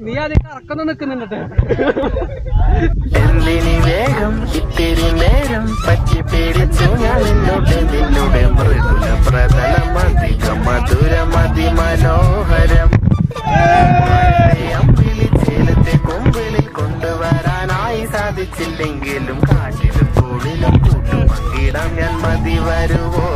നീ അതിന്റെ അറക്കൊന്നും നിക്കുന്നുണ്ട്. എന്തിനി വേഗം ഇത്തിരി നേരം പറ്റി പേടിച്ചു ഞാൻ നിന്നോട് മൃദുല പ്രതലമധികം മധുരമതി മനോഹരം അമ്പിളി ചേലത്തെ കൊമ്പിളിൽ കൊണ്ടുവരാനായി സാധിച്ചില്ലെങ്കിലും കാറ്റിലും കൂടിലും കൂട്ടും പങ്കിടാം ഞാൻ മതി വരുവോ